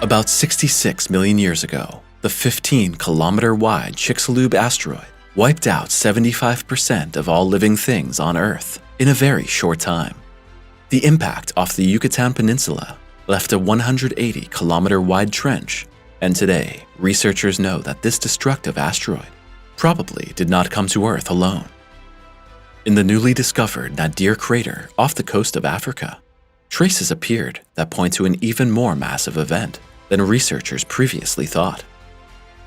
About 66 million years ago, the 15-kilometer-wide Chicxulub asteroid wiped out 75% of all living things on Earth in a very short time. The impact off the Yucatán Peninsula left a 180-kilometer-wide trench, and today, researchers know that this destructive asteroid probably did not come to Earth alone. In the newly discovered Nadir crater off the coast of Africa, traces appeared that point to an even more massive event than researchers previously thought.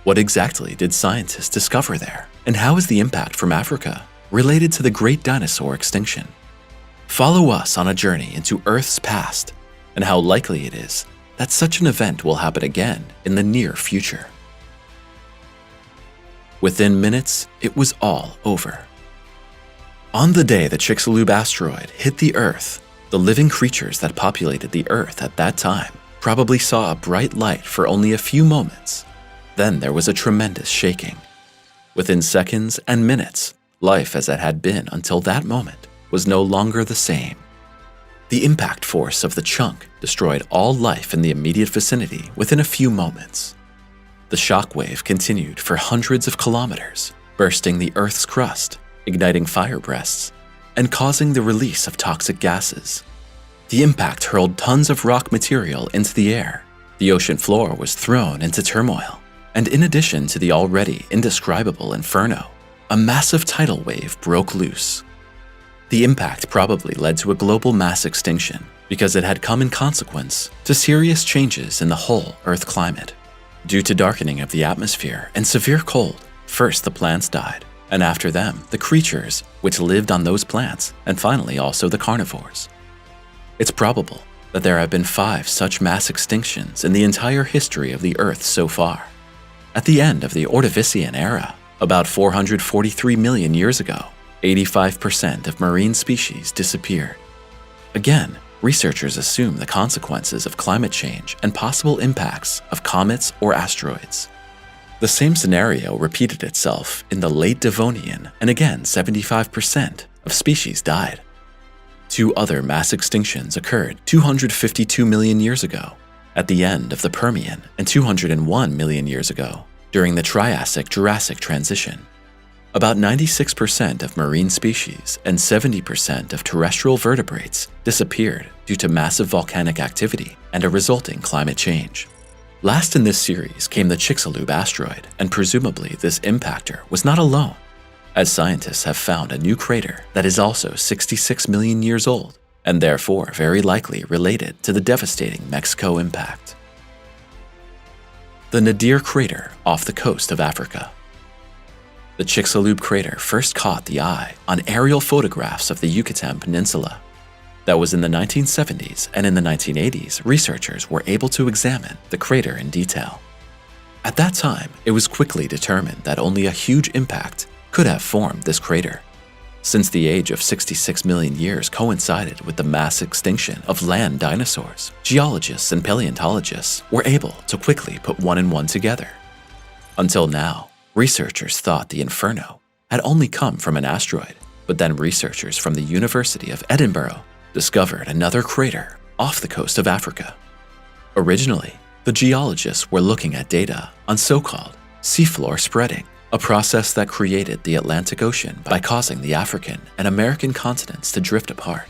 What exactly did scientists discover there, and how is the impact from Africa related to the great dinosaur extinction? Follow us on a journey into Earth's past and how likely it is that such an event will happen again in the near future. Within minutes, it was all over. On the day the Chicxulub asteroid hit the Earth, the living creatures that populated the Earth at that time probably saw a bright light for only a few moments. Then there was a tremendous shaking. Within seconds and minutes, life as it had been until that moment was no longer the same. The impact force of the chunk destroyed all life in the immediate vicinity within a few moments. The shock wave continued for hundreds of kilometers, bursting the Earth's crust, igniting fire breaths, and causing the release of toxic gases. The impact hurled tons of rock material into the air. The ocean floor was thrown into turmoil, and in addition to the already indescribable inferno, a massive tidal wave broke loose. The impact probably led to a global mass extinction because it had come in consequence to serious changes in the whole Earth climate. Due to darkening of the atmosphere and severe cold, first the plants died, and after them, the creatures which lived on those plants, and finally also the carnivores. It's probable that there have been 5 such mass extinctions in the entire history of the Earth so far. At the end of the Ordovician era, about 443 million years ago, 85% of marine species disappeared. Again, researchers assume the consequences of climate change and possible impacts of comets or asteroids. The same scenario repeated itself in the late Devonian, and again 75% of species died. 2 other mass extinctions occurred 252 million years ago, at the end of the Permian, and 201 million years ago, during the Triassic-Jurassic transition. About 96% of marine species and 70% of terrestrial vertebrates disappeared due to massive volcanic activity and a resulting climate change. Last in this series came the Chicxulub asteroid, and presumably this impactor was not alone, as scientists have found a new crater that is also 66 million years old, and therefore very likely related to the devastating Mexico impact. The Nadir crater off the coast of Africa. The Chicxulub crater first caught the eye on aerial photographs of the Yucatán Peninsula. That was in the 1970s, and in the 1980s, researchers were able to examine the crater in detail. At that time, it was quickly determined that only a huge impact could have formed this crater. Since the age of 66 million years coincided with the mass extinction of land dinosaurs, geologists and paleontologists were able to quickly put 1 and 1 together. Until now, researchers thought the inferno had only come from an asteroid, but then researchers from the University of Edinburgh discovered another crater off the coast of Africa. Originally, the geologists were looking at data on so-called seafloor spreading, a process that created the Atlantic Ocean by causing the African and American continents to drift apart.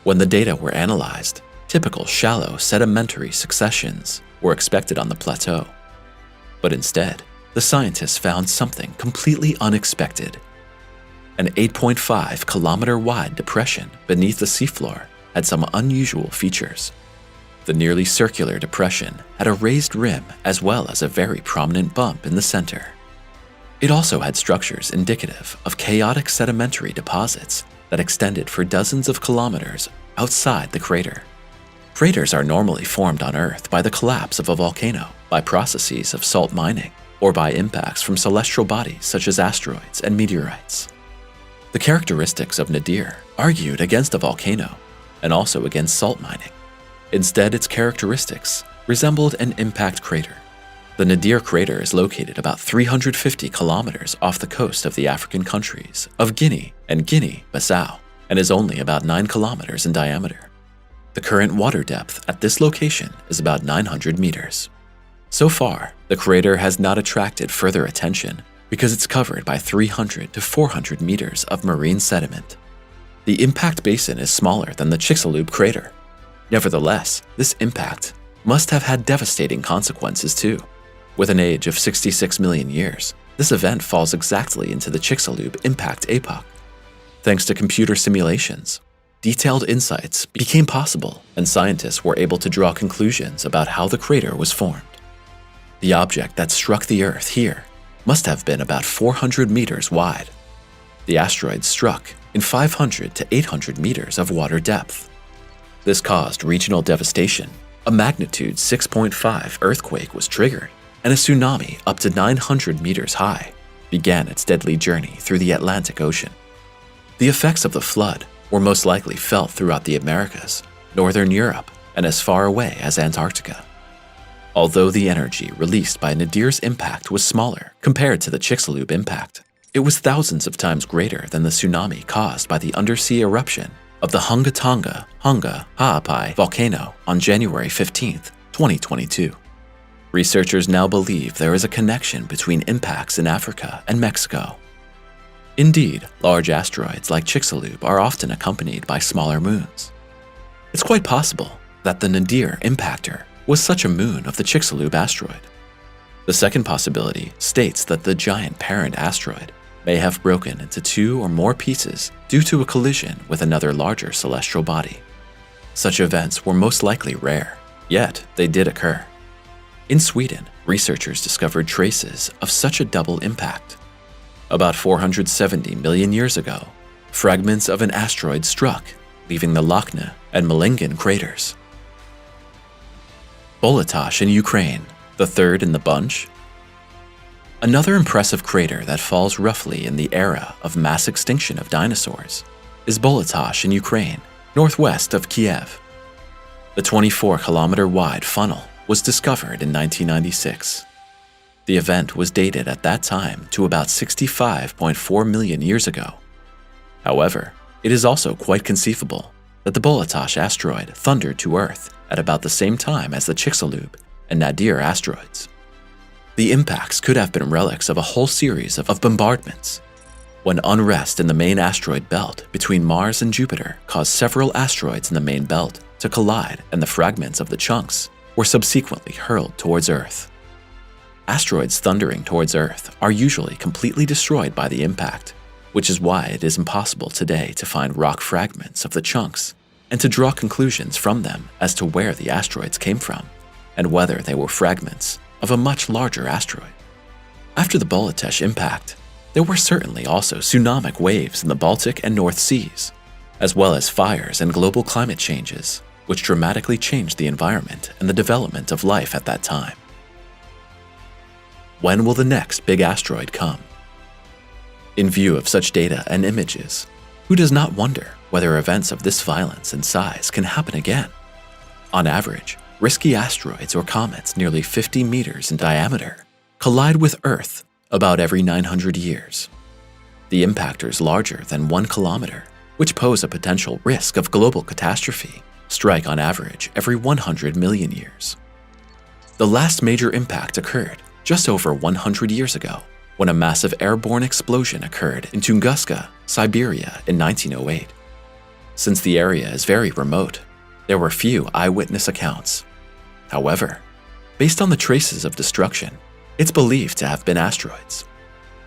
When the data were analyzed, typical shallow sedimentary successions were expected on the plateau. But instead, the scientists found something completely unexpected. An 8.5-kilometer-wide depression beneath the seafloor had some unusual features. The nearly circular depression had a raised rim as well as a very prominent bump in the center. It also had structures indicative of chaotic sedimentary deposits that extended for dozens of kilometers outside the crater. Craters are normally formed on Earth by the collapse of a volcano, by processes of salt mining, or by impacts from celestial bodies such as asteroids and meteorites. The characteristics of Nadir argued against a volcano and also against salt mining. Instead, its characteristics resembled an impact crater. The Nadir crater is located about 350 kilometers off the coast of the African countries of Guinea and Guinea-Bissau, and is only about 9 kilometers in diameter. The current water depth at this location is about 900 meters. So far, the crater has not attracted further attention because it's covered by 300 to 400 meters of marine sediment. The impact basin is smaller than the Chicxulub crater. Nevertheless, this impact must have had devastating consequences too. With an age of 66 million years, this event falls exactly into the Chicxulub impact epoch. Thanks to computer simulations, detailed insights became possible and scientists were able to draw conclusions about how the crater was formed. The object that struck the Earth here must have been about 400 meters wide. The asteroid struck in 500 to 800 meters of water depth. This caused regional devastation. A magnitude 6.5 earthquake was triggered, and a tsunami up to 900 meters high began its deadly journey through the Atlantic Ocean. The effects of the flood were most likely felt throughout the Americas, Northern Europe, and as far away as Antarctica. Although the energy released by Nadir's impact was smaller compared to the Chicxulub impact, it was thousands of times greater than the tsunami caused by the undersea eruption of the Hunga Ha'apai volcano on January 15, 2022. Researchers now believe there is a connection between impacts in Africa and Mexico. Indeed, large asteroids like Chicxulub are often accompanied by smaller moons. It's quite possible that the Nadir impactor was such a moon of the Chicxulub asteroid. The second possibility states that the giant parent asteroid may have broken into two or more pieces due to a collision with another larger celestial body. Such events were most likely rare, yet they did occur. In Sweden, researchers discovered traces of such a double impact. About 470 million years ago, fragments of an asteroid struck, leaving the Lochne and Mellingen craters. Bolatosh in Ukraine, the third in the bunch. Another impressive crater that falls roughly in the era of mass extinction of dinosaurs is Bolatosh in Ukraine, northwest of Kiev. The 24-kilometer-wide funnel was discovered in 1996. The event was dated at that time to about 65.4 million years ago. However, it is also quite conceivable that the Bolatosh asteroid thundered to Earth at about the same time as the Chicxulub and Nadir asteroids. The impacts could have been relics of a whole series of bombardments, when unrest in the main asteroid belt between Mars and Jupiter caused several asteroids in the main belt to collide, and the fragments of the chunks were subsequently hurled towards Earth. Asteroids thundering towards Earth are usually completely destroyed by the impact, which is why it is impossible today to find rock fragments of the chunks and to draw conclusions from them as to where the asteroids came from and whether they were fragments of a much larger asteroid. After the Bolatosh impact, there were certainly also tsunamic waves in the Baltic and North Seas, as well as fires and global climate changes, which dramatically changed the environment and the development of life at that time. When will the next big asteroid come? In view of such data and images, who does not wonder whether events of this violence and size can happen again? On average, risky asteroids or comets nearly 50 meters in diameter collide with Earth about every 900 years. The impactors larger than 1 kilometer, which pose a potential risk of global catastrophe, strike on average every 100 million years. The last major impact occurred just over 100 years ago, when a massive airborne explosion occurred in Tunguska, Siberia in 1908. Since the area is very remote, there were few eyewitness accounts. However, based on the traces of destruction, it's believed to have been asteroids.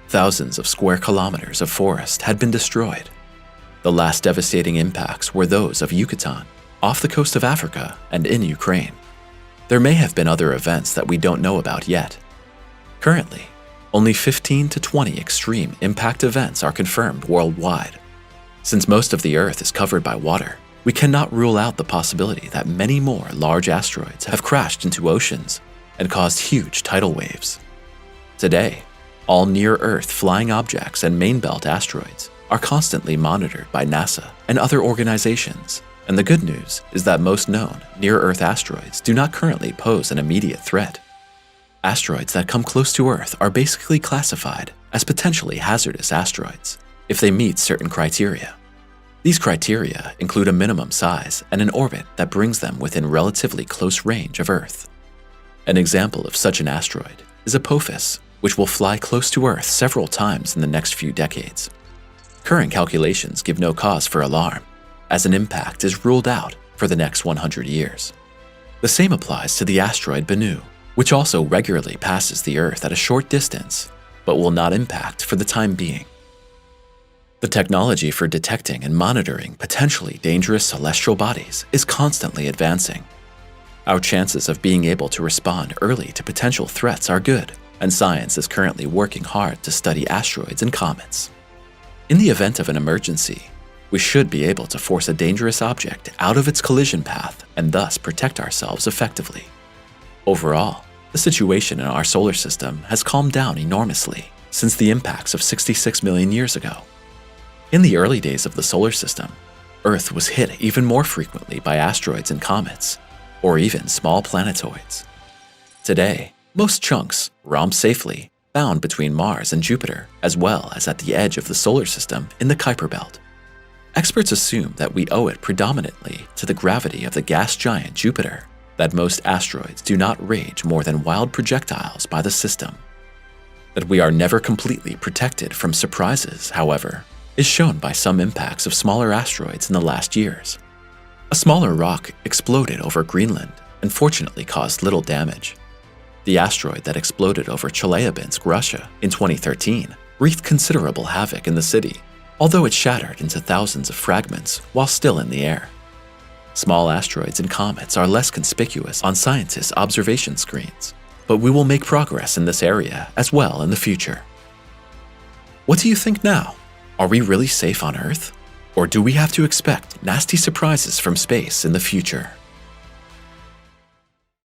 Thousands of square kilometers of forest had been destroyed. The last devastating impacts were those of Yucatán, off the coast of Africa and in Ukraine. There may have been other events that we don't know about yet. Currently, only 15 to 20 extreme impact events are confirmed worldwide. Since most of the Earth is covered by water, we cannot rule out the possibility that many more large asteroids have crashed into oceans and caused huge tidal waves. Today, all near-Earth flying objects and main belt asteroids are constantly monitored by NASA and other organizations, and the good news is that most known near-Earth asteroids do not currently pose an immediate threat. Asteroids that come close to Earth are basically classified as potentially hazardous asteroids if they meet certain criteria. These criteria include a minimum size and an orbit that brings them within relatively close range of Earth. An example of such an asteroid is Apophis, which will fly close to Earth several times in the next few decades. Current calculations give no cause for alarm, as an impact is ruled out for the next 100 years. The same applies to the asteroid Bennu, which also regularly passes the Earth at a short distance, but will not impact for the time being. The technology for detecting and monitoring potentially dangerous celestial bodies is constantly advancing. Our chances of being able to respond early to potential threats are good, and science is currently working hard to study asteroids and comets. In the event of an emergency, we should be able to force a dangerous object out of its collision path and thus protect ourselves effectively. Overall, the situation in our solar system has calmed down enormously since the impacts of 66 million years ago. In the early days of the solar system, Earth was hit even more frequently by asteroids and comets, or even small planetoids. Today, most chunks romp safely, bound between Mars and Jupiter, as well as at the edge of the solar system in the Kuiper Belt. Experts assume that we owe it predominantly to the gravity of the gas giant Jupiter that most asteroids do not rage more than wild projectiles by the system. That we are never completely protected from surprises, however, is shown by some impacts of smaller asteroids in the last years. A smaller rock exploded over Greenland and fortunately caused little damage. The asteroid that exploded over Chelyabinsk, Russia in 2013 wreaked considerable havoc in the city, although it shattered into thousands of fragments while still in the air. Small asteroids and comets are less conspicuous on scientists' observation screens, but we will make progress in this area as well in the future. What do you think now? Are we really safe on Earth? Or do we have to expect nasty surprises from space in the future?